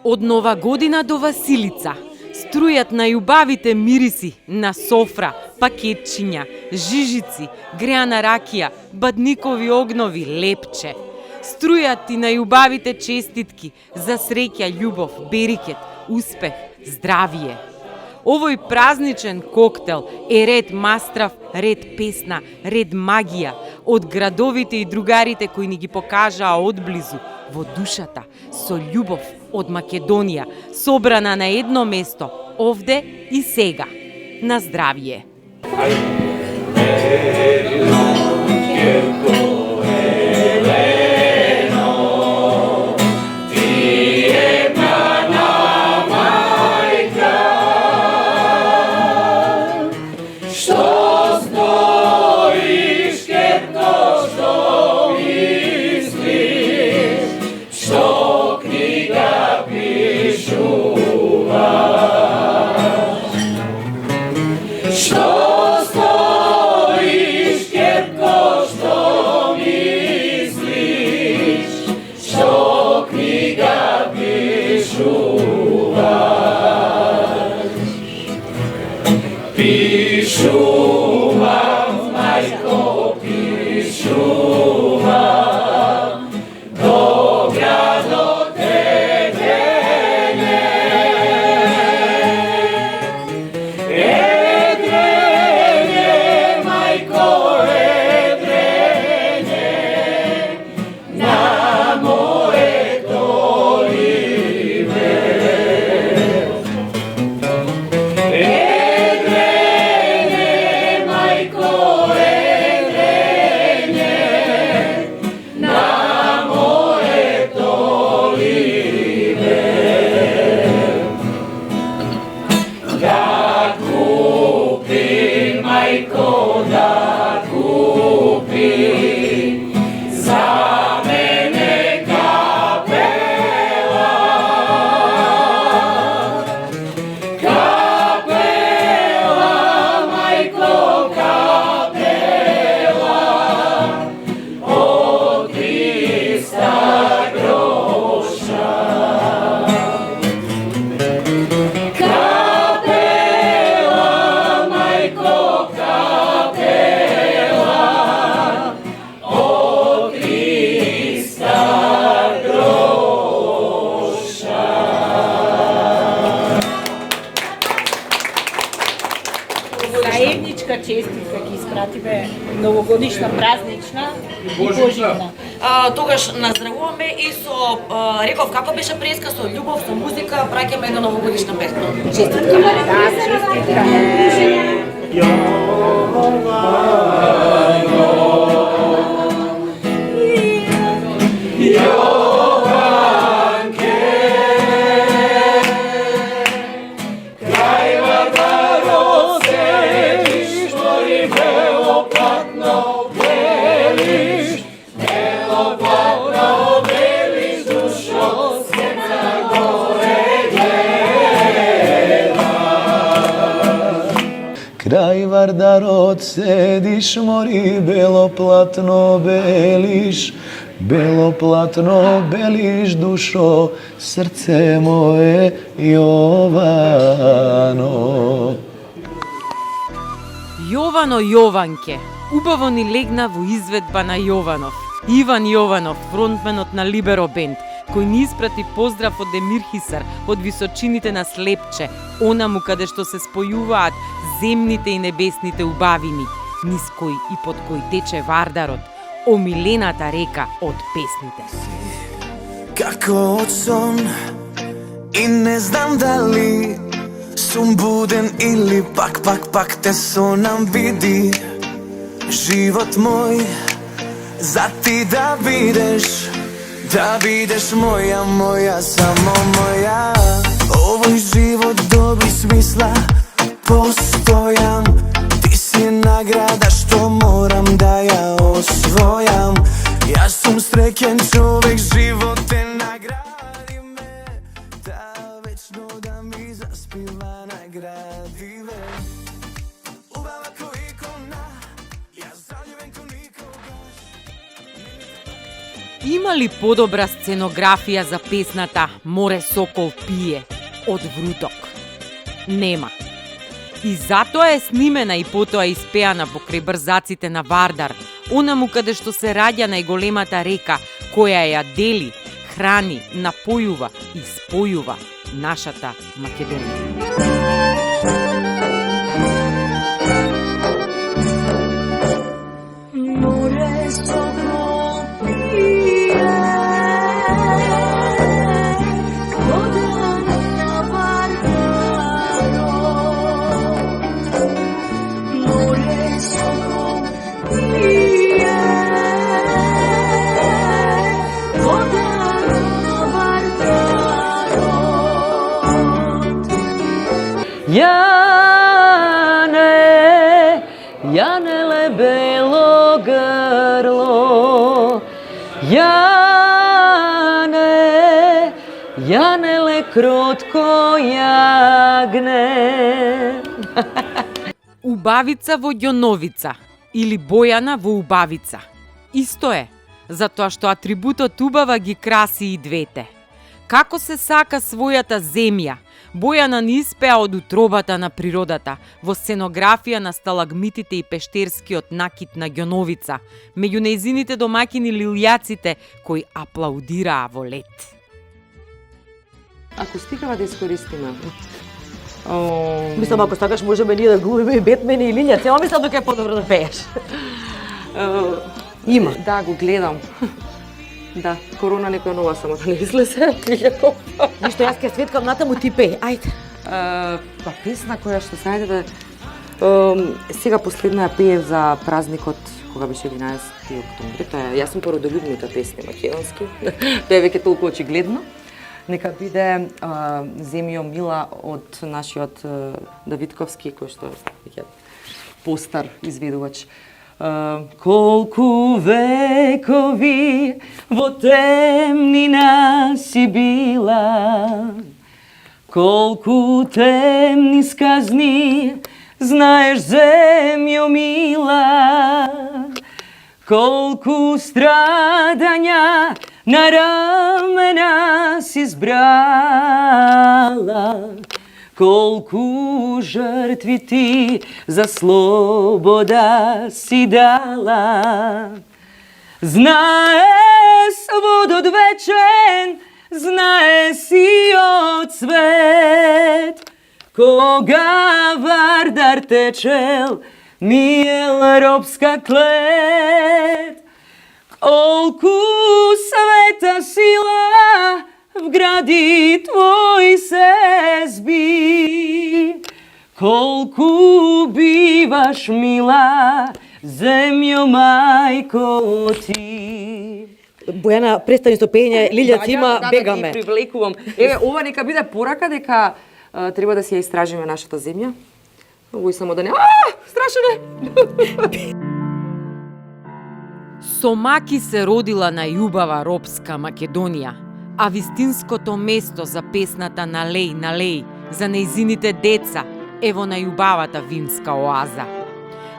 Од Нова година до Василица струјат најубавите мириси на софра, пакетчиња, жижици, греана ракија, бадникови огнови, лепче. Струјат и најубавите честитки за среќа, љубов, берикет, успех, здравие. Овој празничен коктел е ред мастрав, ред песна, ред магија од градовите и другарите кои ни ги покажаа одблизу во душата, со љубов од Македонија, собрана на едно место, овде и сега. На здравие! Честитка ги испратиме новогодишна, празнична и божитна. Тогаш наздравуваме и со реков како беше преска со љубов, со музика, праќаме една новогодишна песна. Честитка. Да, честитка. Kraj Vardarot sediš, mori, belo platno beliš, belo platno beliš, dušo, srce moje Jovano. Јовано Јованке, убаво ни легна во изведба на Јованов. Иван Јованов, фронтменот на Либеро бенд, кој ни испрати поздрав од Емир Хисар, од височините на Слепче, онаму каде што се спојуваат земните и небесните убавини, низ кој и под кој тече Вардарот, омилената река од песните. Како од сон и не знам дали сум буден или пак те сонам види. Живот мој за ти да бидеш моја, моја, само моја. Овој живот доби смисла, постојам. Ти си награда што морам да ја освојам. Јас сум среќен човек, живот е награди ме, да вечно да ми заспива награди ме. Убава ко икона, јас заљубен ко никогаш. Има ли подобра сценографија за песната Море сокол пие од Вруток? Нема. И затоа е снимена и потоа испеана покрај брзаците на Вардар, онаму каде што се раѓа најголемата река, која ја дели, храни, напојува и спојува нашата Македонија. Море сокол пие, вода на Вардарот. Море сокол пие, вода на Вардарот. Јанеле бело грло, Јанеле кротко јагне. Убавица во ѓоновица или Бојана во убавица. Исто е, затоа што атрибутот убава ги краси и двете. Како се сака својата земја, Бојана ни испеа од утробата на природата, во сценографија на сталагмитите и пештерскиот накит на ѓоновица, меѓу нејзините домаќини лилјаците кои аплаудираа во лет. Ако стигава да искористиме. Мислам, ако сакаш, можеме ние да глумиме и Бетмен и Лилја. Цела мислам дека е подобро да пееш. Има. Да, го гледам. Да, корона некоја нова само да не излезе. Ништо, јас ке светкам натаму, ти пеј, ајде. Па песна која што знаете да сега последна ја пеев за празникот кога беше 11 октомври. Тоа е, јас сум по родолюбните песни македонски. Тоа е веќе толку очигледно. Нека биде Земјо мила од нашиот Давидковски, кој што е постар изведувач. Колку векови во темнина си била, колку темни сказни знаеш, земјо мила, колку страдања на рамена си збрала, колку жртви ти за слобода си дала. Знае водот вечен, знае си од свет, кога Вардар течел, миел робска клет. Колку света сила в гради твој се зби, Колку биваш мила, земјо мајко ти. Бојана, престани со пење, Лилја цима, бегаме. Да ги привлекувам. Еве, ова нека биде порака дека треба да си ја истражиме нашата земја. Овој само да не... Страшно е! Со маки се родила најубава робска Македонија, а вистинското место за песната Налеј, налеј, за нејзините деца, е во најубавата винска оаза.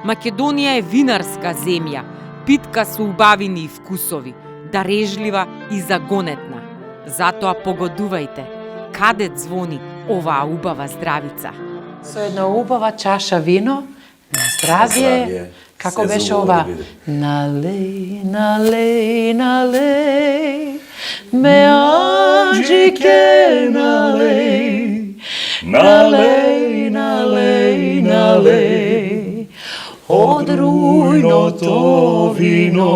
Македонија е винарска земја, питка со убавини и вкусови, дарежлива и загонетна. Затоа погодувајте, каде звони оваа убава здравица. Со една убава чаша вино, на здравје, како беше ова? Налеј, налеј, налеј, ме анџике налеј, налеј, налеј, налеј, од рујното вино.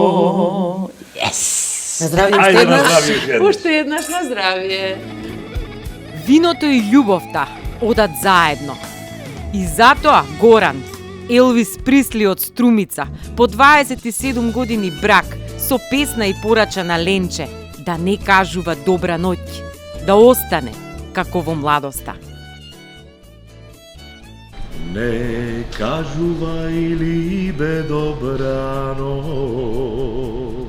На здравје, уште еднаш на здравје. Виното и љубовта одат заедно. И затоа Горан, Елвис Присли од Струмица, по 27 години брак, со песна и порача на Ленче, да не кажува добра ноќ, да остане како во младоста. Не кажувај либе добра ноќ,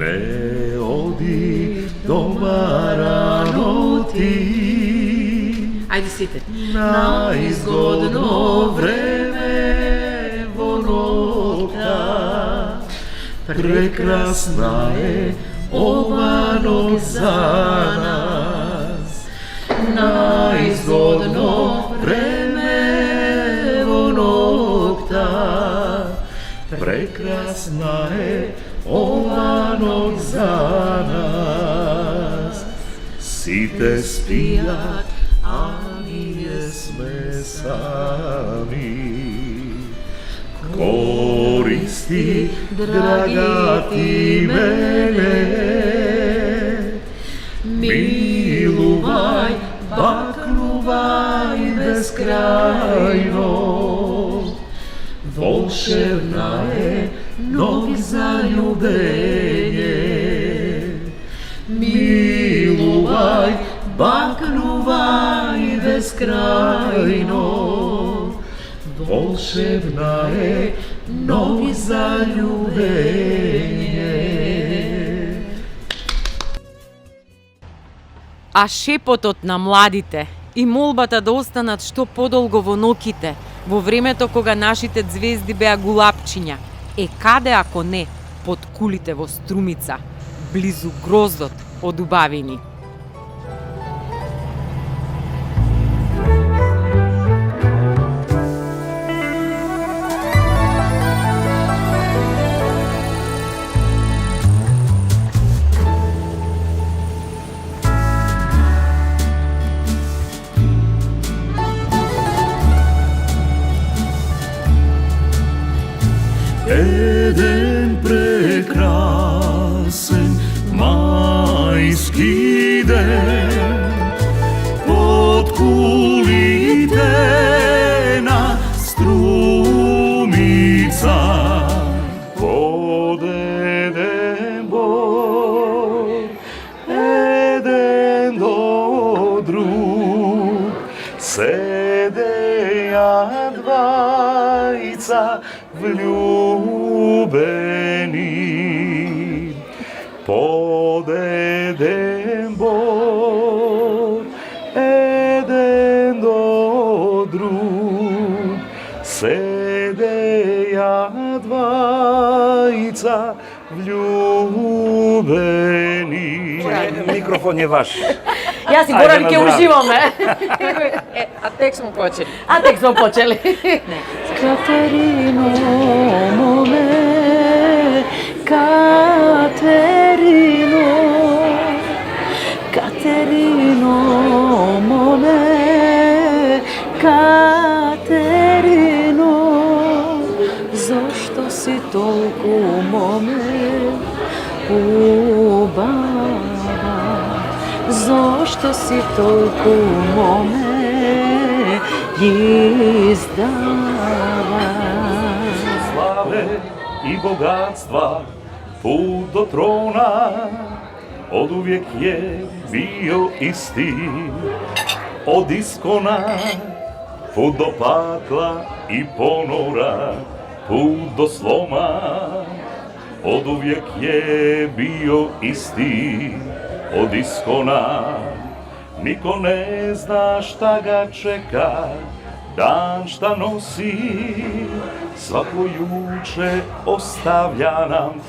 не оди дома рано ти. Ајде сите. Наизгодно време во ноќта, прекрасна е ова ноќ за нас. Наизгодно време во ноќта, прекрасна е ова ноќ за нас. Сите спијат, а ние сме сами. Користи, драга ти мене, милувај, бакнувај безкрајно. Волшебна е ноќ за љубење, милувај, бакнувај безкрајно. Волшебна е ноќ за љубење. А шепотот на младите и молбата да останат што подолго во ноќите, во времето кога нашите звезди беа гулапчиња, е каде ако не под кулите во Струмица, близу гроздот од убавини. Еден прекрасен мајски ден, под кулите на Струмица, под еден бор, еден до друг, седеја двајца влюбени. Под еден бор, еден до друг, седеја двајца влюбени. Микрофон е ваш. Јас и Горан ќе уживаме. А тек смо почели. Катерино, моме, Катерино, Катерино, моме, Катерино, зошто си толку, моме, убава? Зошто си толку, моме, ги издава. Славе и богатства, пут до трона, од увек е био исти, од искона, пут до патла и понора, пут до слома, од увек е био исти, од искона. Нико не зна šta ga čeka, dan šta nosi, svako juče ostavlja nam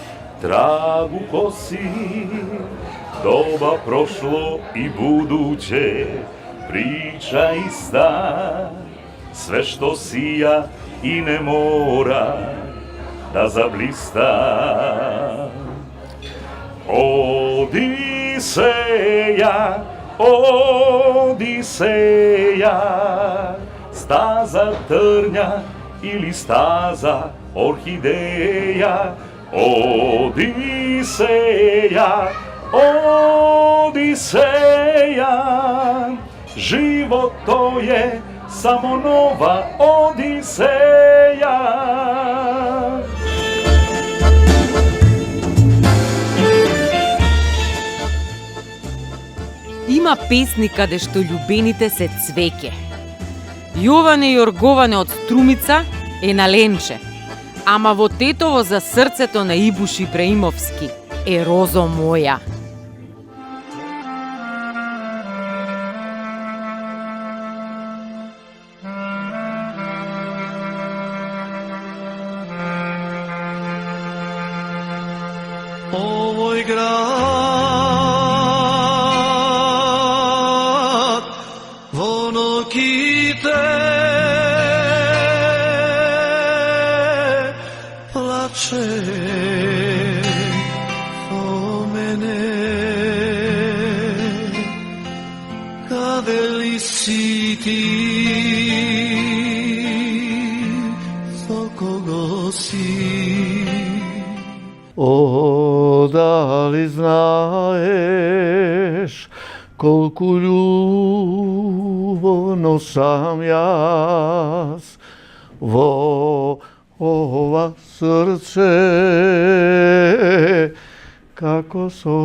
trag u kosi. Doba prošlo i buduće, priča ista, sve što sija i ne mora da zablista. Odiseja, Odiseja, staza trnja ili staza orhideja. Odiseja, Odiseja, život to je samo nova Odiseja. Има песни каде што љубените се цвеќе. Јоване Јорговане од Струмица е на Ленче, ама во Тетово за срцето на Ибуши Преимовски е Розо моја. Овој град во ноките плаче со мене. Каде ли си ти? Со кого си? О, дали знаеш колку љубовно сам јас во ова срце како сонце.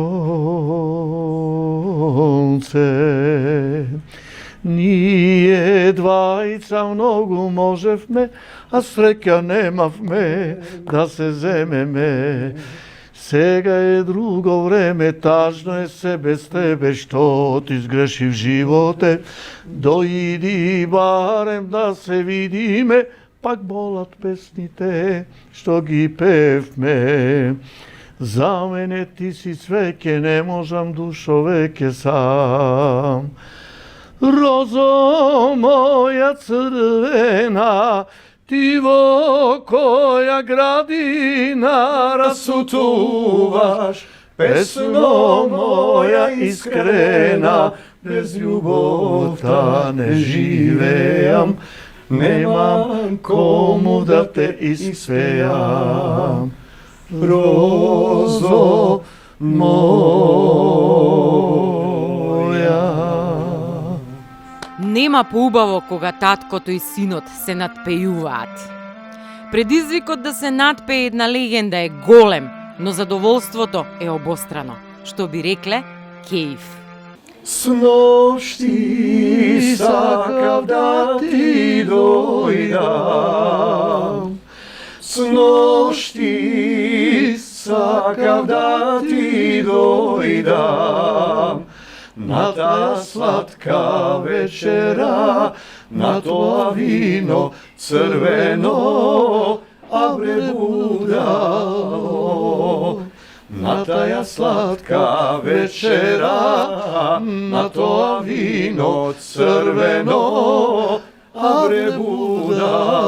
Ние двајца многу можевме, а среќа немавме да се земеме. Сега е друго време, тажно е се без тебе, што ти сгреши в животе. Дојди барем да се видиме, пак болат песните што ги певме. За мене ти си свеќе, не можам душо веќе сам. Розо моја црвена, ти во која градина расутуваш, песно моја искрена, без љубовта не живеам, немам кому да те испеам. Розо моја. Нема поубаво кога таткото и синот се надпејуваат. Предизвикот да се надпее една легенда е голем, но задоволството е обострано. Што би рекле, кејф. Сношти сакав да ти дојдам, сношти сакав да ти дојдам, на таа сладка вечера, на тоа вино црвено, абре будало. На таа сладка вечера, на тоа вино црвено, абре будало.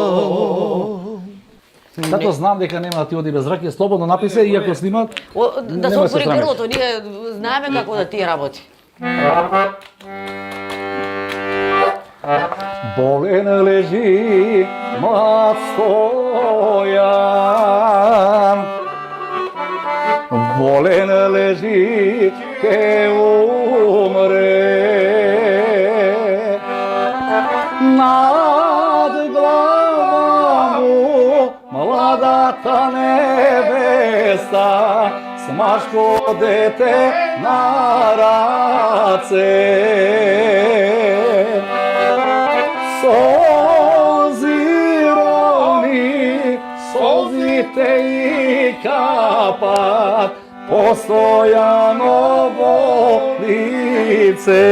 Тато знам дека нема да ти оди без раке, слободно напише, иако снимат. Да се отвори грлото, ние знаеме како да ти работи. Болен лежи млад Стојан, болен лежи, ке умре. На невеста, смашко дете на раце. Solzite i kapat, postojano volice.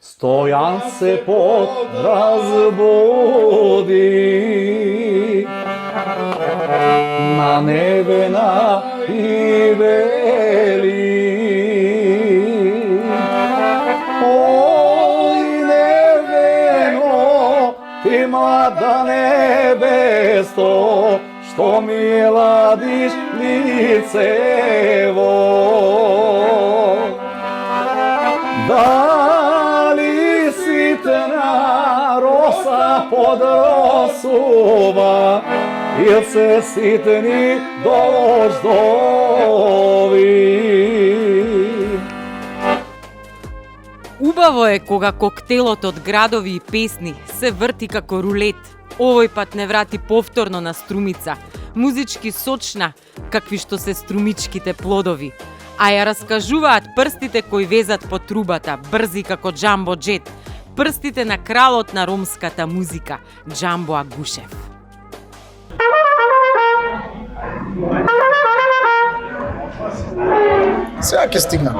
Stojan se razbudi, na nevena i veli. Oj, neveno, ti mlada nebesto, što mi ladiš licevo. Da li sitna rosa pod rosova, il se sitni dozdovi. Убаво е кога коктелот од градови и песни се врти како рулет. Овој пат не врати повторно на струмица, музички сочна, какви што се струмичките плодови. А ја раскажуваат прстите кои везат по трубата, брзи како Джамбо Джет, прстите на кралот на ромската музика, Джамбо Агушев. Сега ќе стигна.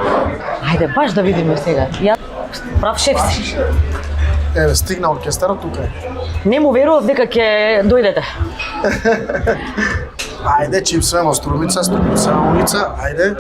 Ајде, баш да видиме сега. Ја прав шеф си. Еве, стигна оркестарот тука е. Не му верував дека ќе дојдете. Ајде, чим свемо струмица на улица, ајде.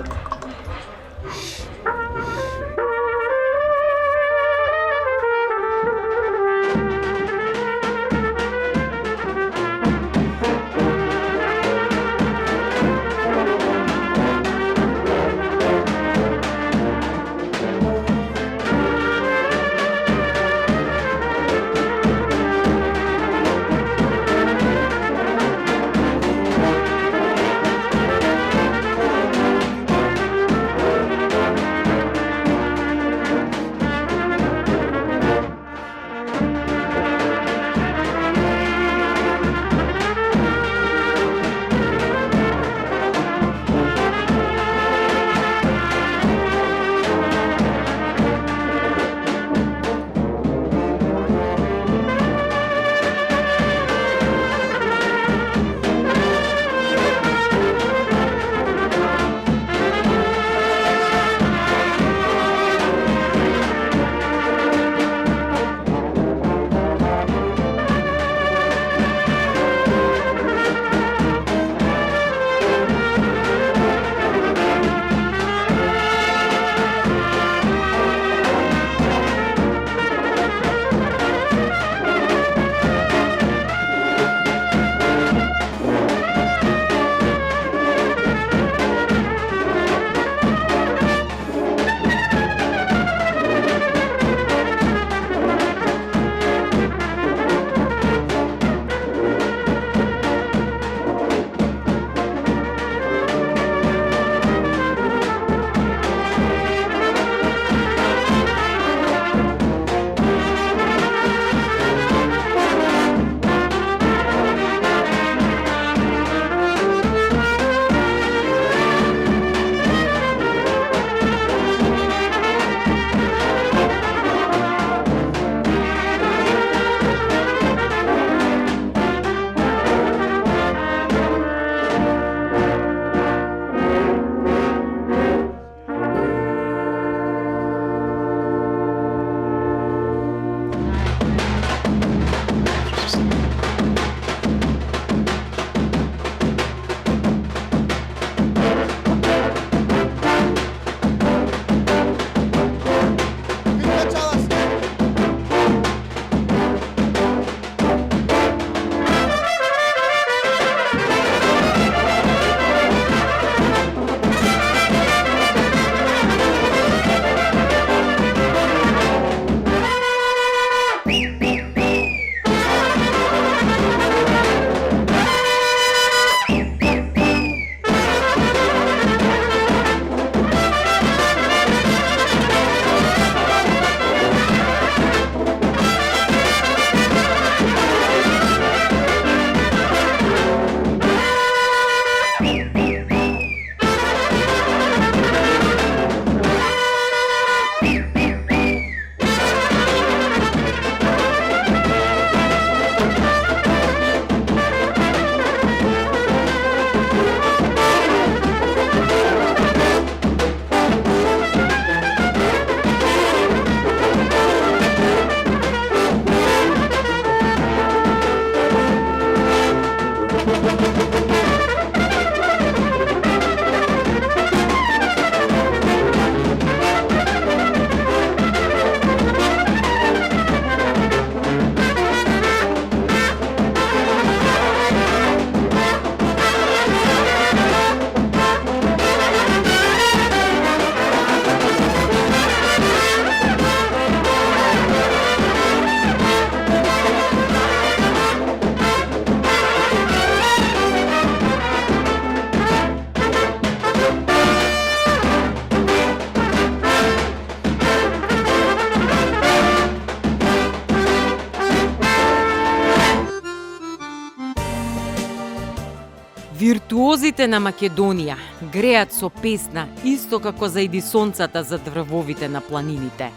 Виртуозите на Македонија греат со песна исто како заиди сонцата за дрвовите на планините.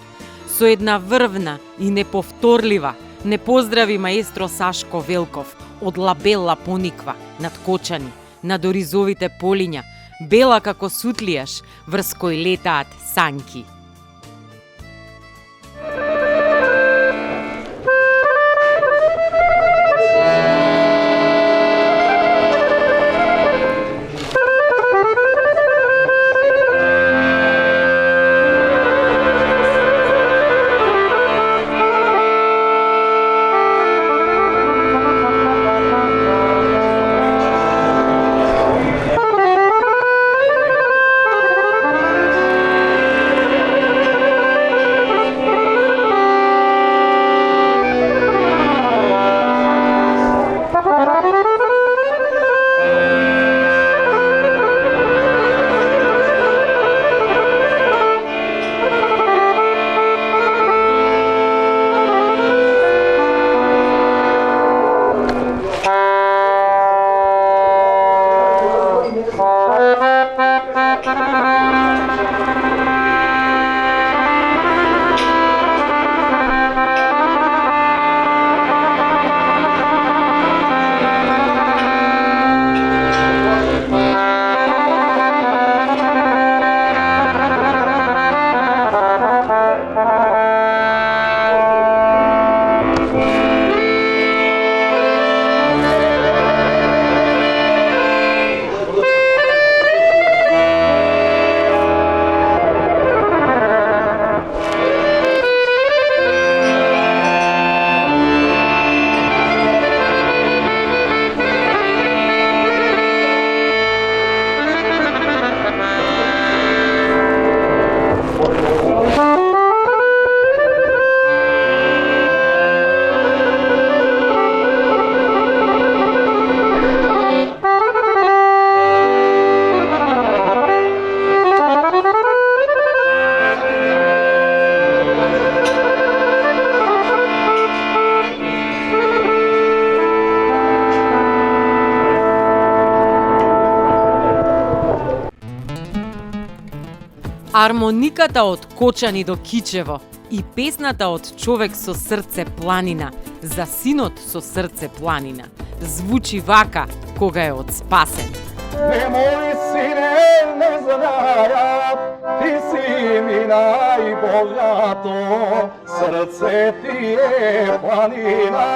Со една врвна и неповторлива не поздрави маестро Сашко Велков од Лабела пониква над Кочани, над оризовите полиња, бела како сутлијаш, врз кој летаат санки. Армониката од Кочани до Кичево и песната од човек со срце планина за синот со срце планина звучи вака кога е од Спасен. Nemoj sine, ne znaja, ti si mi najbogato, srce ti je planina,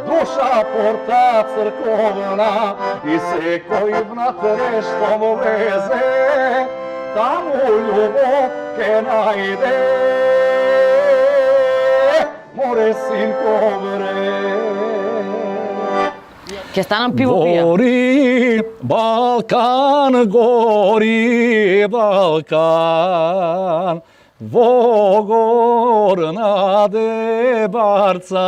duša porta crkovna i se koji vnat neštom veze, tamo ljubov ke najde, more sinko vre. Ќе станам пиво пија. Гори Балкан, гори Балкан, во горна дебарца.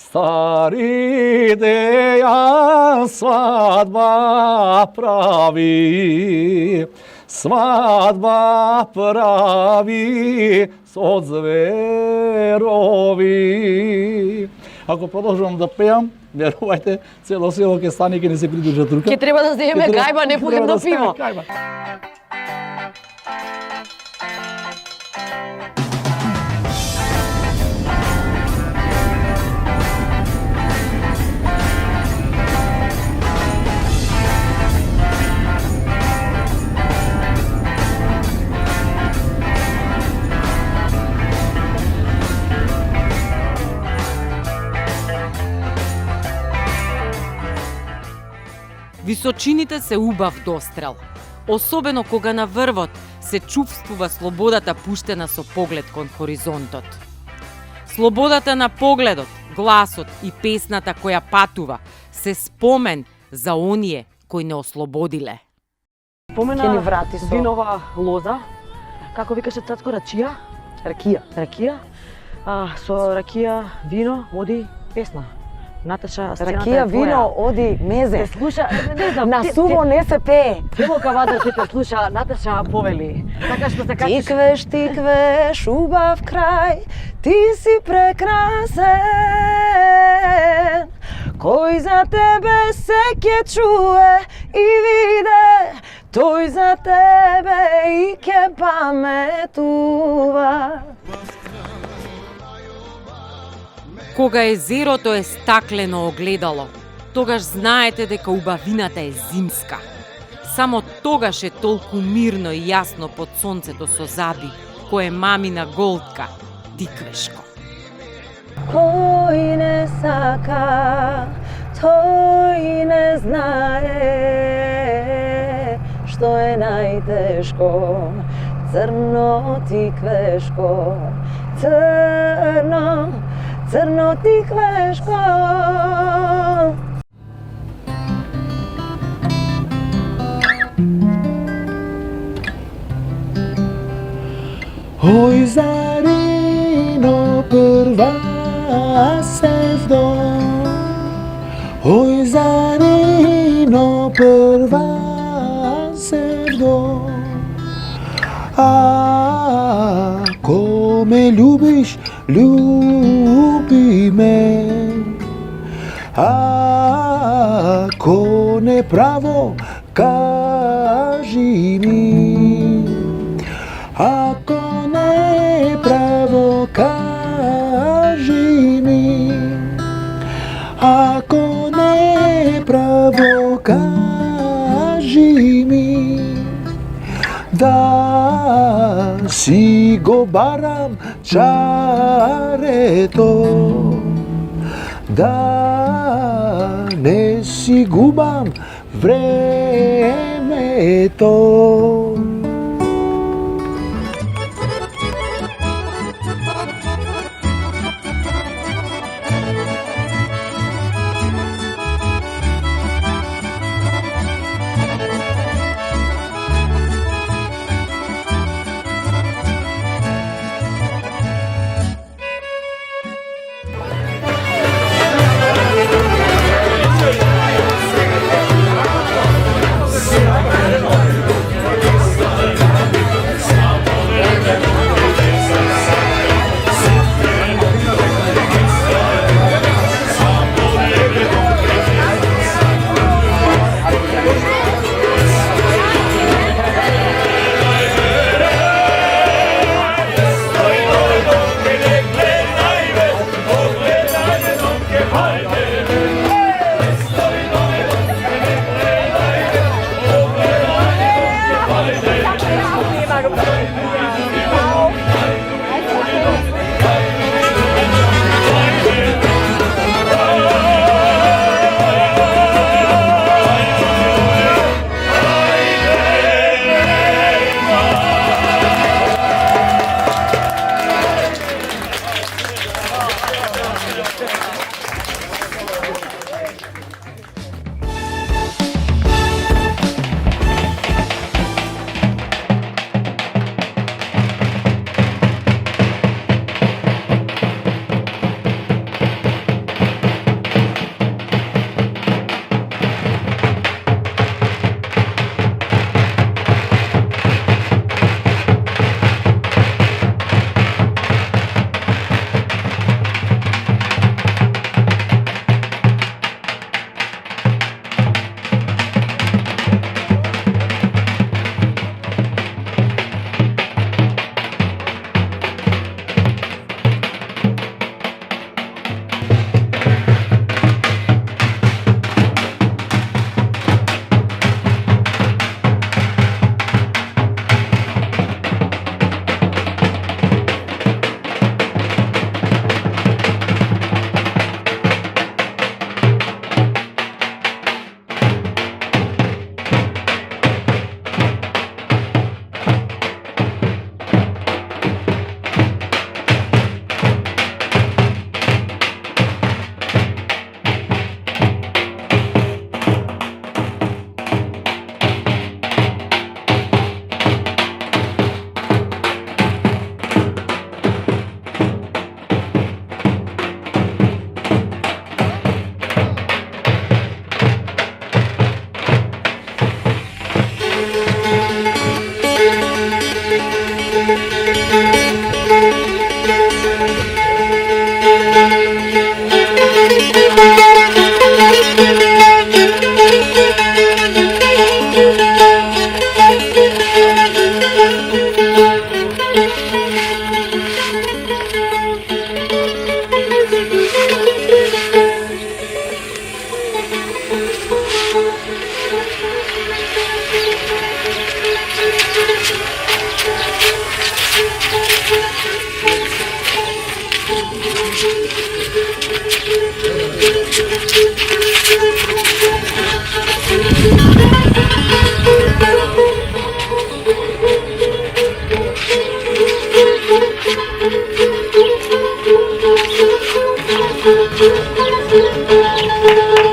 Стари дејан свадба прави, свадба прави со зверови. Ако продолжувам да пеам, верувајте, цело село ќе стане и ќе не се придружат рука. Ќе треба да земеме гајба, не појдем да пиво. Височините се убав дострел. Особено кога на врвот се чувствува слободата пуштена со поглед кон хоризонтот. Слободата на погледот, гласот и песната која патува се спомен за оние кои не ослободиле. Ќе ни врати со винова лоза. Како викаше цацко, рачија? Ракија. Со ракија, вино, оди песна. Наташа, сцената Ракија, е твоја. вино, оди, мезе. Се слуша, не знам, На суво не се пее. Цело кавадро се те слуша, Наташа повели. Така што се качиш. Тиквеш, убав крај, ти си прекрасен. Кој за тебе се ќе чуе и виде, тој за тебе и ќе паметува. Кога езерото е стаклено огледало, тогаш знаете дека убавината е зимска. Само тогаш е толку мирно и јасно под сонцето со заби, кое мамина голтка, тиквешко. Кој не сака, тој не знае што е најтешко. Црно тиквешко, црно, црно тиквешко. Oj zarino prva se vdo, oj zarino prva se vdo. Ako me ljubiš, ljubi me. Ako ne pravo, kaži mi. Ako ne pravo, kaži mi. Ako ne pravo, kaži mi. Da si go baram čareto, da ne si gubam vremeto. Thank you.